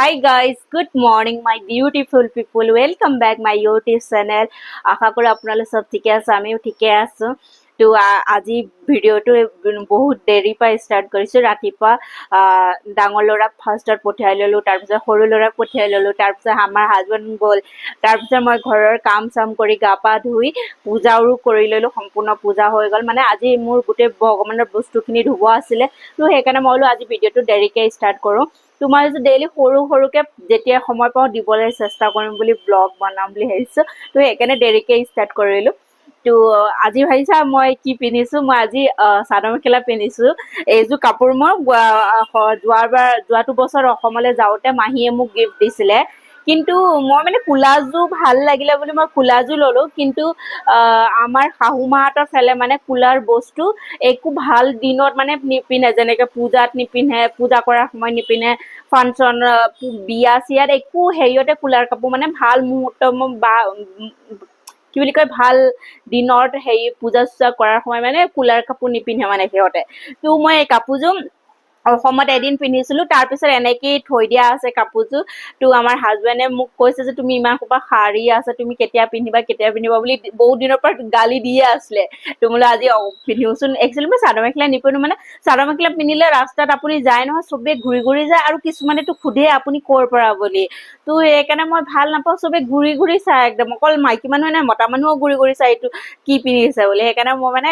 Hi guys, good morning my beautiful people. Welcome back my YouTube channel. আশা কৰো আপোনালোক সব ঠিকে আছে, আমিও ঠিকে আছো। তো আজি ভিডিওটো বহুত দেৰি পৰা ষ্টাৰ্ট কৰিছো। ৰাতিপুৱা ডাঙৰ ল'ৰাক ফাৰ্ষ্টত পঠিয়াই ললো, তাৰপিছত সৰু ল'ৰাক পঠিয়াই ললো, তাৰপিছত আমাৰ হাজবেণ্ড গ'ল, তাৰপিছত মই ঘৰৰ কাম চাম কৰি গা পা ধুই পূজাও কৰি ললো। সম্পূৰ্ণ পূজা হৈ গ'ল। মানে আজি মোৰ গোটেই ভগৱানৰ বস্তুখিনি ধুব আছিলে, তো সেইকাৰণে মই বোলো আজি ভিডিওটো দেৰিকে ষ্টাৰ্ট কৰো। তোমাৰ যে ডেইলি সৰুকে যেতিয়া সময় পাওঁ দিবলৈ চেষ্টা কৰিম বুলি ব্লগ বনাম বুলি ভাবিছো, তো সেইকাৰণে দেৰিকে ষ্টাৰ্ট কৰিলো। তো আজি ভাবিছা মই কি পিন্ধিছো, মই আজি চাদৰ মেখেলা পিন্ধিছো। এইযোৰ কাপোৰ মই যোৱাটো বছৰ অসমলৈ যাওঁতে মাহীয়ে মোক গিফ্ট দিছিলে, কিন্তু মই মানে কোলাযোৰ ভাল লাগিলে বুলি মই কোলাযোৰ ললো। কিন্তু আমাৰ শাহু মাহঁতৰ ফালে মানে কোলাৰ বস্তু একো ভাল দিনত মানে নিপিন্ধে, যেনেকে পূজাত নিপিন্ধে, পূজা কৰাৰ সময়ত নিপিন্ধে, ফাংচন বিয়া চিয়াত একো হেৰিয়তে কোলাৰ কাপোৰ মানে ভাল মুহূৰ্ত বা কি বুলি কয় ভাল দিনত হেৰি পূজা চূজা কৰাৰ সময় মানে কুলাৰ কাপোৰ নিপিন্ধে মানে সিহঁতে। তো মই এই কাপোৰযোৰ অসমত এদিন পিন্ধিছিলো, তাৰপিছত এনেকেই থৈ দিয়া আছে কাপোৰযোৰ। তো আমাৰ হাজবেণ্ডে মোক কৈছে যে তুমি ইমান সোপা শাৰী আছে, তুমি কেতিয়া পিন্ধিবা বুলি বহুত দিনৰ পৰা গালি দিয়ে আছিলে। তো বোলো আজি পিন্ধিওচোন। একচুৱেলি মই চাদৰ মেখেলা নিপিন্ধো, মানে চাদৰ মেখেলা পিন্ধিলে ৰাস্তাত আপুনি যায় নহয়, চবে ঘূৰি যায় আৰু কিছুমানেতো সোধে আপুনি ক'ৰ পৰা বুলি। তো সেইকাৰণে মই ভাল নাপাওঁ, চবে ঘূৰি চাই, একদম অকল মাইকী মানুহে নাই মতা মানুহও ঘূৰি চাই এইটো কি পিন্ধিছে বুলি। সেইকাৰণে মই মানে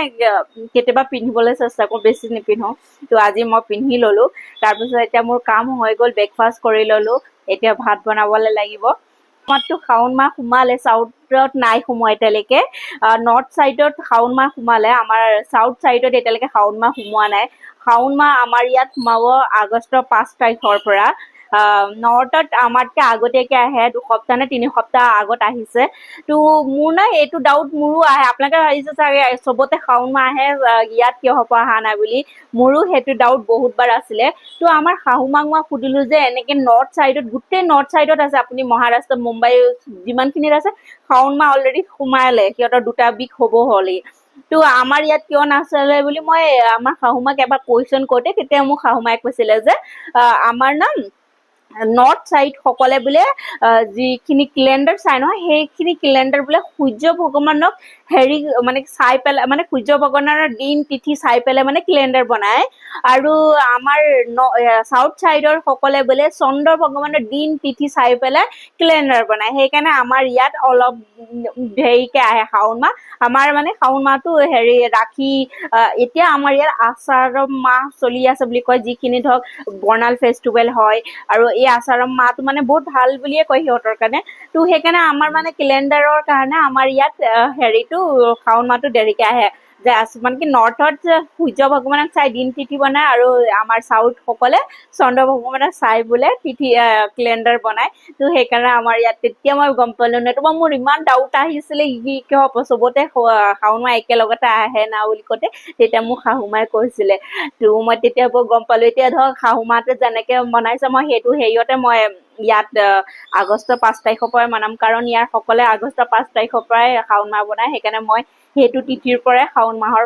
কেতিয়াবা পিন্ধিবলৈ চেষ্টা কৰো, বেছি নিপিন্ধো। তো আজি মই পিন্ধি ললো। তাৰপিছত এতিয়া মোৰ কাম হৈ গ'ল, ব্ৰেকফাষ্ট কৰি ললো, এতিয়া ভাত বনাবলৈ লাগিব। আমাৰতো শাওণ মাহ সোমালে, চাউথত নাই সোমোৱা এতিয়ালৈকে। নৰ্থ চাইডত শাওণ মাহ সোমালে, আমাৰ চাউথ চাইডত এতিয়ালৈকে শাওণ মাহ সোমোৱা নাই। শাওণ মাহ আমাৰ ইয়াত সোমাব আগষ্টৰ 5 তাৰিখৰ পৰা। নৰ্থত আমাতকে আগতীয়াকে আহে, 2 সপ্তাহ নে 3 সপ্তাহ আগত আহিছে। তো মোৰ নাই এইটো ডাউট মোৰো আহে, আপোনালোকে ভাবিছে চাগে চবতে শাওণ মাহ আহে, ইয়াত কিয় হ'ব অহা নাই বুলি। মোৰো সেইটো ডাউট বহুতবাৰ আছিলে। তো আমাৰ শাহু মাক মই সুধিলো যে এনেকে নৰ্থ চাইডত, গোটেই নৰ্থ চাইডত আছে, আপুনি মহাৰাষ্ট্ৰ মুম্বাই যিমানখিনিত আছে শাওণ মাহ অলৰেডি সোমালে, সিহঁতৰ 2টা উইক হ'ব হ'লেই। তো আমাৰ ইয়াত কিয় নাছিলে বুলি মই আমাৰ শাহু মাক এবাৰ কুৱেশ্যন কৰোঁতে, তেতিয়া মোক শাহু মায়ে কৈছিলে যে আমাৰ না নৰ্থ চাইড সকলে বোলে যিখিনি কেলেণ্ডাৰ চাই নহয়, সেইখিনি কেলেণ্ডাৰ বোলে সূৰ্য ভগৱানক হেৰি মানে চাই পেলাই, মানে সূৰ্য ভগৱানৰ দিন তিথি চাই পেলাই মানে কেলেণ্ডাৰ বনায়। আৰু আমাৰ চাউথ চাইডৰ সকলে বোলে চন্দ্ৰ ভগৱানৰ দিন তিথি চাই পেলাই কেলেণ্ডাৰ বনায়। সেইকাৰণে আমাৰ ইয়াত অলপ হেৰিকে আহে শাওণ মাহ। আমাৰ মানে শাওণ মাহটো হেৰি ৰাখি, এতিয়া আমাৰ ইয়াত আষাঢ় মাহ চলি আছে বুলি কয়, যিখিনি ধৰক বৰ্ণাল ফেষ্টিভেল হয়। আৰু এই আষাঢ় মাহটো মানে বহুত ভাল বুলিয়ে কয় সিহঁতৰ কাৰণে। তো সেইকাৰণে আমাৰ মানে কেলেণ্ডাৰৰ কাৰণে আমাৰ ইয়াত হেৰিটো শাওণ মাহটো দেৰিকে আহে। যে মানে কি নৰ্থত সূৰ্য ভগৱানক চাই দিন তিথি বনায়, আৰু আমাৰ চাউথ সকলে চন্দ্ৰ ভগৱানক চাই বোলে তিথি কেলেণ্ডাৰ বনায়। তো সেইকাৰণে আমাৰ ইয়াত তেতিয়া মই গম পালো, নতুবা মোৰ ইমান ডাউট আহিছিলে কিয় চবতে শাওণ মাহ একেলগতে আহে না বুলি কওঁতে, তেতিয়া মোক শাহু মায়ে কৈছিলে। তো মই তেতিয়া গম পালো। এতিয়া ধৰক শাহু মাহতে যেনেকে বনাইছে, মই সেইটো হেৰিয়তে মই ইয়াত আগষ্টৰ 5 তাৰিখৰ পৰাই মনাম, কাৰণ ইয়াৰ সকলে আগষ্টৰ 5 তাৰিখৰ পৰাই শাওণ মাহ বনায়। সেইকাৰণে মই সেইটো তিথিৰ পৰাই শাওণ মাহৰ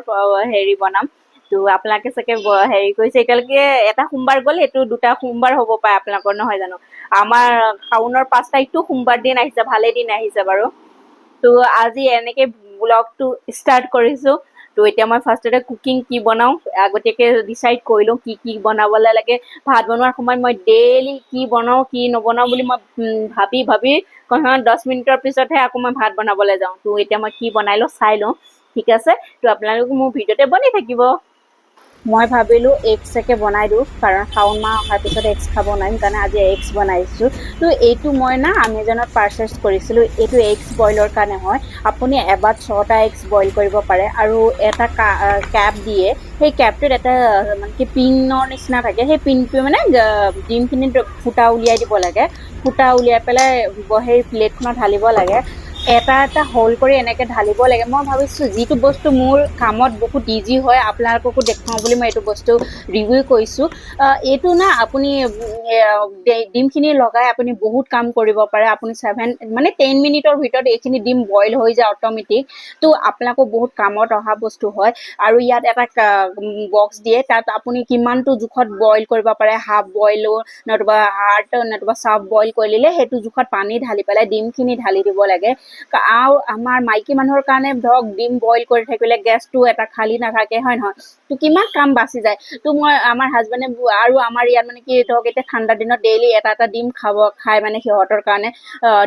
হেৰি বনাম। তো আপোনালোকে চাগে হেৰি কৰিছে, এতিয়ালৈকে এটা সোমবাৰ গ'ল, সেইটো 2টা সোমবাৰ হ'ব পাৰে আপোনালোকৰ, নহয় জানো? আমাৰ শাওণৰ 5 তাৰিখটো সোমবাৰ দিন আহিছে, ভালে দিন আহিছে বাৰু। তো আজি এনেকে ব্লগটো ষ্টাৰ্ট কৰিছো। তো এতিয়া মই ফাৰ্ষ্টতে কুকিং কি বনাওঁ আগতীয়াকে ডিচাইড কৰি লওঁ, কি বনাবলৈ লাগে। ভাত বনোৱাৰ সময়ত মই ডেইলি কি বনাওঁ কি নবনাওঁ বুলি মই ভাবি 10 মিনিটৰ পিছতহে আকৌ মই ভাত বনাবলৈ যাওঁ। তো এতিয়া মই কি বনাই লওঁ চাই লওঁ, ঠিক আছে? তো আপোনালোকে মোৰ ভিডিঅ'তে বনি থাকিব। মই ভাবিলোঁ এগছকে বনাই দিওঁ, কাৰণ শাওণ মাহ অহাৰ পিছত এগছ খাব নোৱাৰিম, কাৰণে আজি এগছ বনাইছোঁ। তো এইটো মই না এমেজনত পাৰ্চেছ কৰিছিলোঁ। এইটো এগছ বইলৰ কাৰণে হয়। আপুনি এবাৰত 6টা এগছ বইল কৰিব পাৰে, আৰু এটা কেপ দিয়ে। সেই কেপটোত এটা মানে কি পিনৰ নিচিনা থাকে, সেই পিনটো মানে ডিমখিনিত ফুটা উলিয়াই দিব লাগে। ফুটা উলিয়াই পেলাই সেই প্লেটখনত ঢালিব লাগে। এটা এটা হোল কৰি এনেকে ঢালিব লাগে মই ভাবিছোঁ যিটো বস্তু মোৰ কামত বহুত ইজি হয় আপোনালোককো দেখুৱাওঁ বুলি মই এইটো বস্তু ৰিভিউ কৰিছোঁ এইটো না আপুনি ডিমখিনি লগাই আপুনি বহুত কাম কৰিব পাৰে আপুনি 10 মিনিটৰ ভিতৰত এইখিনি ডিম বইল হৈ যায় অট'মেটিক তো আপোনালোকৰ বহুত কামত অহা বস্তু হয় আৰু ইয়াত এটা বক্স দিয়ে তাত আপুনি কিমানটো জোখত বইল কৰিব পাৰে হাফ বইল নতুবা হাৰ্ড নতুবা চাফ বইল কৰি ল'লে সেইটো জোখত পানী ঢালি পেলাই ডিমখিনি ঢালি দিব লাগে আৰু আমাৰ মাইকী মানুহৰ কাৰণে ধৰক ডিম বইল কৰি থাকিলে গেছটো এটা খালী নাথাকে হয় নহয় তো কিমান কাম বাচি যায় তো মই আমাৰ হাজবেণ্ডে আৰু আমাৰ ইয়াত মানে কি ধৰক এতিয়া ঠাণ্ডা দিনত ডেইলি এটা এটা ডিম খাই মানে সিহঁতৰ কাৰণে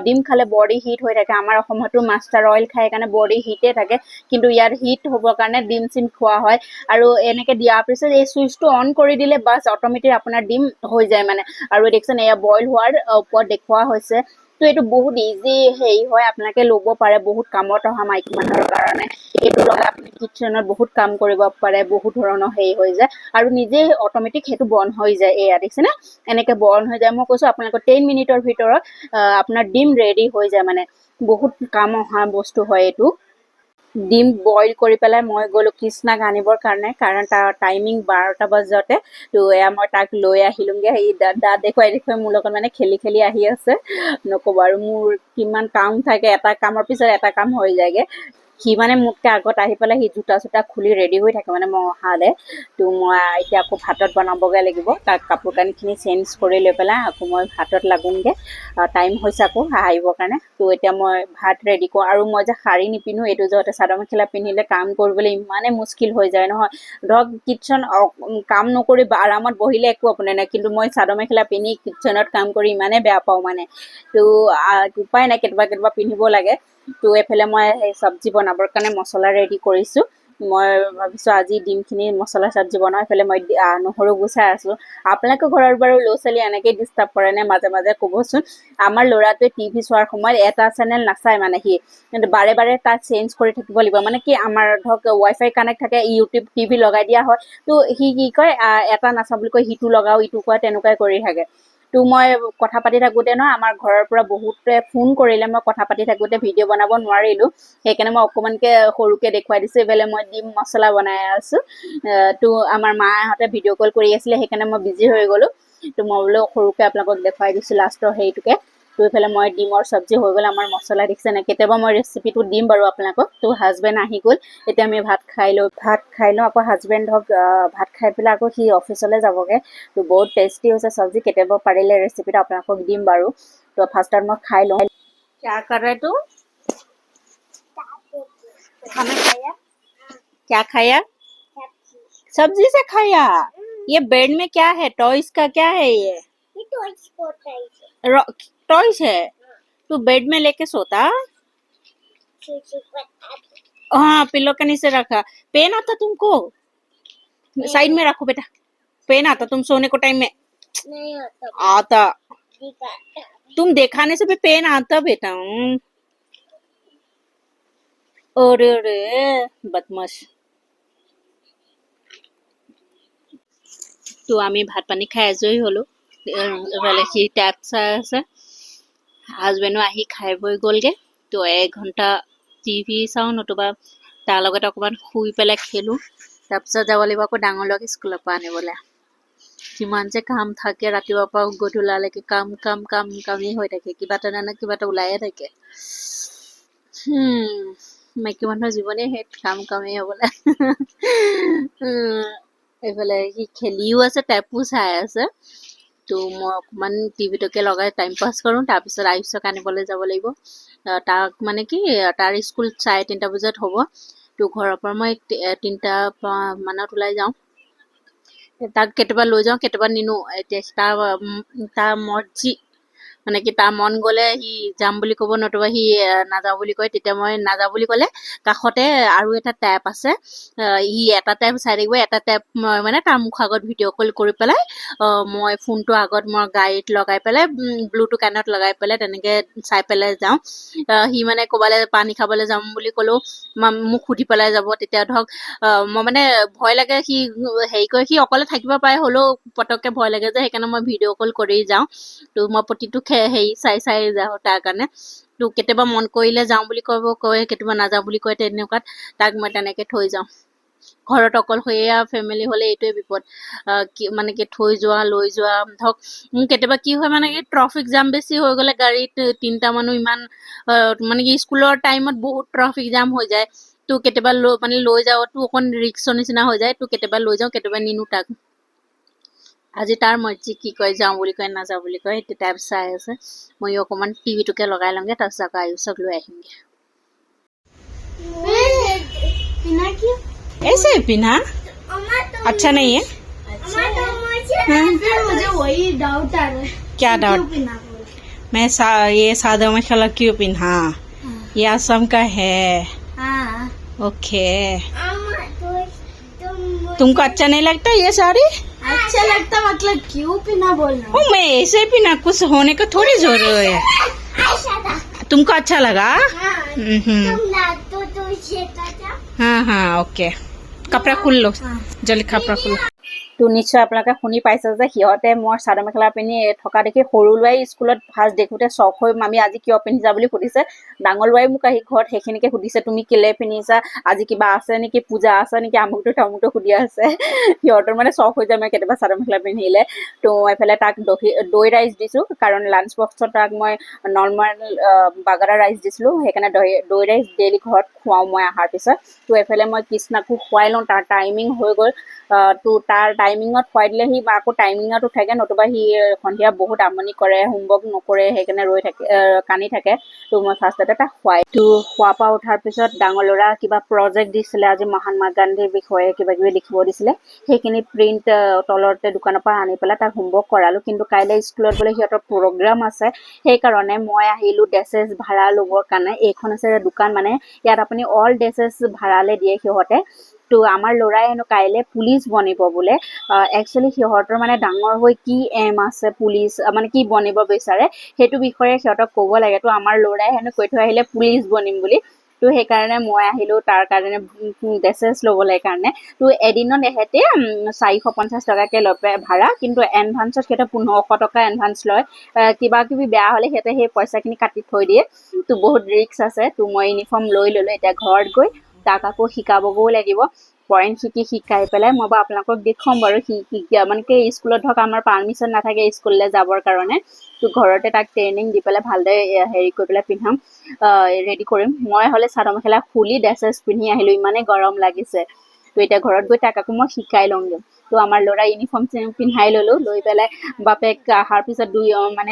ডিম খালে বডি হিট হৈ থাকে আমাৰ অসমতো মাষ্টাৰ অইল খাই কাৰণে বডি হিটে থাকে কিন্তু ইয়াত হিট হ'বৰ কাৰণে ডিম চিম খোৱা হয় আৰু এনেকে দিয়াৰ পিছত এই চুইচটো অন কৰি দিলে বাছ অট'মেটিক আপোনাৰ ডিম হৈ যায় মানে আৰু দেখিছেন এয়া বইল হোৱাৰ ওপৰত দেখুওৱা হৈছে তো এইটো বহুত ইজি হেৰি হয় আপোনালোকে ল'ব পাৰে বহুত কামত অহা মাইকী মানুহৰ কাৰণে এইটো লগাই আপুনি কিটচেনত বহুত কাম কৰিব পাৰে বহুত ধৰণৰ হেৰি হৈ যায় আৰু নিজে অট'মেটিক সেইটো বন্ধ হৈ যায় এয়া দেখিছেনে এনেকে বন্ধ হৈ যায় মই কৈছোঁ আপোনালোকৰ 10 মিনিটৰ ভিতৰত আপোনাৰ ডিম ৰেডি হৈ যায় মানে বহুত কাম অহা বস্তু হয় এইটো ডিম বইল কৰি পেলাই মই গ'লোঁ কৃষ্ণাক আনিবৰ কাৰণে কাৰণ তাৰ টাইমিং 12টা বজাতে তো এয়া মই তাক লৈ আহিলোঁগৈ সেই দাঁত দেখুৱাই মোৰ লগত মানে খেলি আহি আছে নক'ব আৰু মোৰ কিমান কাম থাকে এটা কামৰ পিছত এটা কাম হৈ যায়গৈ সি মানে মোতকৈ আগত আহি পেলাই সি জোতা চোতা খুলি ৰেডি হৈ থাকে মানে মই অহালে তো মই এতিয়া আকৌ ভাতত বনাবগৈ লাগিব তাক কাপোৰ কানিখিনি চেঞ্জ কৰি লৈ পেলাই আকৌ মই ভাতত লাগোঁগৈ টাইম হৈছে আকৌ আহিবৰ কাৰণে তো এতিয়া মই ভাত ৰেডি কৰোঁ আৰু মই যে শাৰী নিপিন্ধো এইটো যহতে চাদৰ মেখেলা পিন্ধিলে কাম কৰিবলৈ ইমানে মুস্কিল হৈ যায় নহয় ধৰক কিটচেন কাম নকৰি আৰামত বহিলে একো আপোনাৰ নাই কিন্তু মই চাদৰ মেখেলা পিন্ধি কিটচেনত কাম কৰি ইমানে বেয়া পাওঁ মানে তো উপায় নাই কেতিয়াবা পিন্ধিব লাগে তো এইফালে মই সেই চব্জি বনাবৰ কাৰণে মছলা ৰেডি কৰিছোঁ মই ভাবিছোঁ আজি ডিমখিনি মছলা চব্জি বনাওঁ এইফালে মই নহৰু গুচাই আছোঁ আপোনালোকৰ ঘৰত বাৰু ল'ৰা ছোৱালী এনেকেই ডিষ্টাৰ্ব কৰে নে মাজে মাজে ক'বচোন আমাৰ ল'ৰাটোৱে টিভি চোৱাৰ সময়ত এটা চেনেল নাচায় মানে সি কিন্তু বাৰে বাৰে তাক চেঞ্জ কৰি থাকিব লাগিব মানে কি আমাৰ ধৰক ৱাইফাই কানেক্ট থাকে ইউটিউব টিভি লগাই দিয়া হয় তো সি কি কয় এটা নাচাওঁ বুলি কয় সিটো লগাওঁ ইটো কয় তেনেকুৱাই কৰি থাকে তো মই কথা পাতি থাকোঁতে ন আমাৰ ঘৰৰ পৰা বহুতে ফোন কৰিলে মই কথা পাতি থাকোঁতে ভিডিঅ' বনাব নোৱাৰিলোঁ সেইকাৰণে মই অকণমানকৈ সৰুকৈ দেখুৱাই দিছোঁ এইফালে মই ডিম মছলা বনাই আছোঁ তো আমাৰ মাহঁতে ভিডিঅ' কল কৰি আছিলে সেইকাৰণে মই বিজি হৈ গ'লোঁ তো মই বোলো সৰুকৈ আপোনালোকক দেখুৱাই দিছোঁ লাষ্টৰ হেৰিটোকে তো এইফালে মই ডিমৰ চব্জি হৈ গ'ল আমাৰ মছলা দেখিছে নাই কেতিয়াবা মই ৰেচিপিটো দিম বাৰু আপোনালোকক তো হাজবেণ্ড আহি গ'ল এতিয়া আমি ভাত খাই লওঁ আকৌ হাজবেণ্ডক ভাত খাই পেলাই আকৌ সি অফিচলৈ যাবগৈ তো বহুত টেষ্টি হৈছে চব্জি কেতিয়াবা পাৰিলে ৰেচিপিটো আপোনালোকক দিম বাৰু তো ফাৰ্ষ্টত মই খাই লওঁ क्या कर रहे तू खाना खाया क्या खाया सब्जी से खाया ये बेड में क्या है टॉयज का क्या है ये टॉयज है तू बेड में लेके सोता हाँ पिलो के नीचे रखा पेन आता तुमको साइड में रखो बेटा पेन आता तुम सोने को टाइम में नहीं आता तुम दिखाने से भी पेन आता बेटा अरे अरे बदमाश তো আমি ভাত পানী খাই আজৰি হ'লোঁ এইফালে সি টেপ চাই আছে হাজবেণ্ডো আহি খাই বৈ গ'লগৈ তো 1 ঘণ্টা টিভি চাওঁ নতুবা তাৰ লগত অকণমান শুই পেলাই খেলোঁ তাৰপিছত যাব লাগিব আকৌ ডাঙৰ ল'ৰাক স্কুলৰ পৰা আনিবলৈ কিমান যে কাম থাকে ৰাতিপুৱাৰ পৰা গধূলালৈকে কামেই হৈ থাকে কিবা এটা নহয় কিবা এটা ওলায়ে থাকে মাইকী মানুহৰ জীৱনেই সেই কামেই হ'বলৈ এইফালে সি খেলিও আছে টেপো চাই আছে তো মই অকণমান টিভিটোকে লগাই টাইম পাছ কৰোঁ তাৰপিছত আয়ুষক আনিবলৈ যাব লাগিব তাক মানে কি তাৰ স্কুল 3:30 বজাত হ'ব তো ঘৰৰ পৰা মই 3টা মানত ওলাই যাওঁ তাক কেতিয়াবা লৈ যাওঁ কেতিয়াবা নিনো এতিয়া তাৰ মৰ্জি মানে কি তাৰ মন গ'লে সি যাম বুলি ক'ব নতুবা সি নাযাওঁ বুলি কয় তেতিয়া মই নাযাওঁ বুলি ক'লে কাষতে আৰু এটা টেপ আছে সি এটা টেপ চাই থাকিব এটা টেপ মই মানে তাৰ মুখ আগত ভিডিঅ' কল কৰি পেলাই মই ফোনটো আগত মই গাড়ীত লগাই পেলাই ব্লুটুথ কাণত লগাই পেলাই তেনেকৈ চাই পেলাই যাওঁ সি মানে ক'ৰবালৈ পানী খাবলৈ যাম বুলি ক'লেও মোক সুধি পেলাই যাব তেতিয়া ধৰক মই মানে ভয় লাগে সি হেৰি কৰে সি অকলে থাকিব পাৰে হ'লেও পটককৈ ভয় লাগে যে সেইকাৰণে মই ভিডিঅ' কল কৰি যাওঁ তো মই প্ৰতিটো হেৰি চাই যাওঁ তাৰ কাৰণে তো কেতিয়াবা মন কৰিলে যাওঁ বুলি কয় কেতিয়াবা নাযাওঁ বুলি কয় তেনেকুৱাত তাক মই তেনেকে থৈ যাওঁ ঘৰত অকলশৰীয়া ফেমিলি হ'লে এইটোৱে বিপদ মানে কি থৈ যোৱা লৈ যোৱা ধৰক কেতিয়াবা কি হয় মানে কি ট্ৰাফিক জাম বেছি হৈ গ'লে গাড়ীত 3টা মানুহ ইমান মানে কি স্কুলৰ টাইমত বহুত ট্ৰাফিক জাম হৈ যায় তো কেতিয়াবা মানে লৈ যাওঁতো অকণ ৰিক্সৰ নিচিনা হৈ যায় তো কেতিয়াবা লৈ যাওঁ কেতিয়াবা নিনো তাক আজি তাৰ মৰ্জি কি কয় যাওঁ বুলি কয় নাযাওঁ বুলি কয় সেইটো টাইপ চাই আছে মই অকণমান টিভিটোকে লগাই লওঁগে তাৰপিছত আকৌ আয়ুষক লৈ আহিমগে ऐसे ही पीना अच्छा नहीं है मुझे वही डाउट आ रहा है क्या डाउट मैं ये सादा मेखला क्यों पहना ये असम का है ओके तुमको अच्छा नहीं लगता ये साड़ी अच्छा लगता मतलब क्यों पीना बोलना ओ मैं ऐसे ही पीना कुछ होने का थोड़ी जरूरत है तुमको अच्छा लगा हाँ हाँ ओके कपड़ा खुल लो जल्दी कपड़ा खुल তো নিশ্চয় আপোনালোকে শুনি পাইছে যে সিহঁতে মই চাদৰ মেখেলা পিন্ধি থকা দেখি সৰু ল'ৰাই স্কুলত ফাৰ্ষ্ট দেখোঁতে চখ হৈ মামী আজি কিয় পিন্ধিছা বুলি সুধিছে ডাঙৰ ল'ৰাই মোক আহি ঘৰত সেইখিনিকে সুধিছে তুমি কেলে পিন্ধিছা আজি কিবা আছে নেকি পূজা আছে নেকি আমুকটো তামুকটো সুধি আছে সিহঁতৰ মানে চখ হৈ যায় মই কেতিয়াবা চাদৰ মেখেলা পিন্ধিলে তো এফালে তাক দৈ ৰাইচ দিছোঁ কাৰণ লাঞ্চ বক্সত তাক মই নৰ্মেল বাগাৰা ৰাইচ দিছিলোঁ সেইকাৰণে দৈ ৰাইচ ডেইলি ঘৰত খুৱাওঁ মই অহাৰ পিছত তো এফালে মই কৃষ্ণাকো খুৱাই লওঁ তাৰ টাইমিং হৈ গ'ল তো তাৰ টাইমিঙত খুৱাই দিলে সি আকৌ টাইমিঙত উঠেগে নতুবা সি সন্ধিয়া বহুত আমনি কৰে হোমৱৰ্ক নকৰে সেইকাৰণে ৰৈ থাকে কান্দি থাকে তো মই ফাৰ্ষ্টতে তাক খুৱাই তো খোৱাৰ পৰা উঠাৰ পিছত ডাঙৰ ল'ৰা কিবা প্ৰজেক্ট দিছিলে আজি মহাত্মা গান্ধীৰ বিষয়ে কিবা কিবি লিখিব দিছিলে সেইখিনি প্ৰিণ্ট তলতে দোকানৰ পৰা আনি পেলাই তাক হোমৱৰ্ক কৰালোঁ কিন্তু কাইলৈ স্কুলত বোলে সিহঁতৰ প্ৰগ্ৰাম আছে সেইকাৰণে মই আহিলোঁ ড্ৰেছেছ ভাড়া ল'বৰ কাৰণে এইখন আছে দোকান মানে ইয়াত আপুনি অল ড্ৰেছেছ ভাড়ালৈ দিয়ে সিহঁতে তো আমাৰ ল'ৰাই হেনো কাইলৈ পুলিচ বনিব বোলে একচুৱেলি সিহঁতৰ মানে ডাঙৰ হৈ কি এম আছে পুলিচ মানে কি বনিব বিচাৰে সেইটো বিষয়ে সিহঁতক ক'ব লাগে তো আমাৰ ল'ৰাই হেনো কৈ থৈ আহিলে পুলিচ বনিম বুলি তো সেইকাৰণে মই আহিলোঁ তাৰ কাৰণে ড্ৰেছেছ ল'বলৈ কাৰণে তো এদিনত এহেঁতে 450 টকাকৈ লয় ভাড়া কিন্তু এডভান্সত সিহঁতে 1500 টকা এডভান্স লয় কিবা কিবি বেয়া হ'লে সিহঁতে সেই পইচাখিনি কাটি থৈ দিয়ে তো বহুত ৰিস্ক আছে তো মই ইউনিফৰ্ম লৈ ল'লোঁ এতিয়া ঘৰত গৈ তাক আকৌ শিকাবগৈও লাগিব পইণ্ট শিকাই পেলাই মই বাৰু আপোনালোকক দেখুৱাম বাৰু মানে কি স্কুলত ধৰক আমাৰ পাৰ্মিশ্যন নাথাকে স্কুললৈ যাবৰ কাৰণে তো ঘৰতে তাক ট্ৰেইনিং দি পেলাই ভালদৰে হেৰি কৰি পেলাই পিন্ধাম ৰেডি কৰিম মই হ'লে চাদৰ মেখেলা খুলি ড্ৰেছেছ পিন্ধি আহিলোঁ ইমানেই গৰম লাগিছে তো এতিয়া ঘৰত গৈ তাক আকৌ মই শিকাই লওঁগৈ তো আমাৰ ল'ৰা ইউনিফৰ্ম পিন্ধাই ল'লোঁ লৈ পেলাই বাপেক অহাৰ পিছত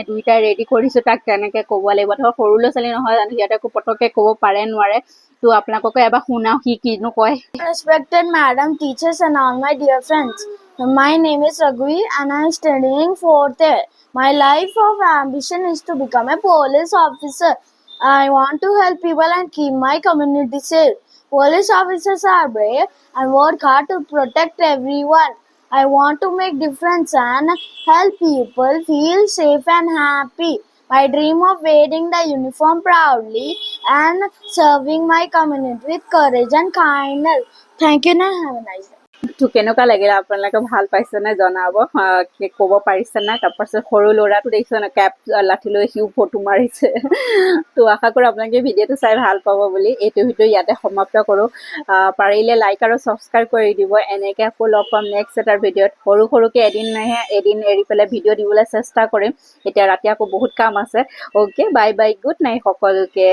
দুইটাই ৰেডি কৰিছোঁ তাক তেনেকৈ ক'ব লাগিব ধৰক সৰু ল'ৰা ছোৱালী নহয় জানো সিহঁতে একো পটককৈ ক'ব পাৰে নোৱাৰে তো আপোনালোককে এবাৰ শুনাও সি কিনো কয় Respected madam, teachers and all my dear friends. My name is Raghuvi and I am studying 4th year. My life of ambition is to become a police officer. I want to help people and keep my community safe. Police officers are brave and work hard to protect everyone. I want to make difference and help people feel safe and happy. My dream of wearing the uniform proudly and serving my community with courage and kindness. Thank you and have a nice day. তো কেনেকুৱা লাগিলে আপোনালোকে ভাল পাইছে নে জনাব ক'ব পাৰিছে না তাৰপাছত সৰু ল'ৰাটো দেখিছে না কেপ লাঠি লৈ সিও ফটো মাৰিছে তো আশা কৰোঁ আপোনালোকে ভিডিঅ'টো চাই ভাল পাব বুলি এইটো ভিডিঅ' ইয়াতে সমাপ্ত কৰোঁ পাৰিলে লাইক আৰু ছাবস্ক্ৰাইব কৰি দিব এনেকৈ আকৌ লগ পাম নেক্সট এটা ভিডিঅ'ত সৰুকৈ এদিন এৰি পেলাই ভিডিঅ' দিবলৈ চেষ্টা কৰিম এতিয়া ৰাতি আকৌ বহুত কাম আছে okay bye bye good night সকলোকে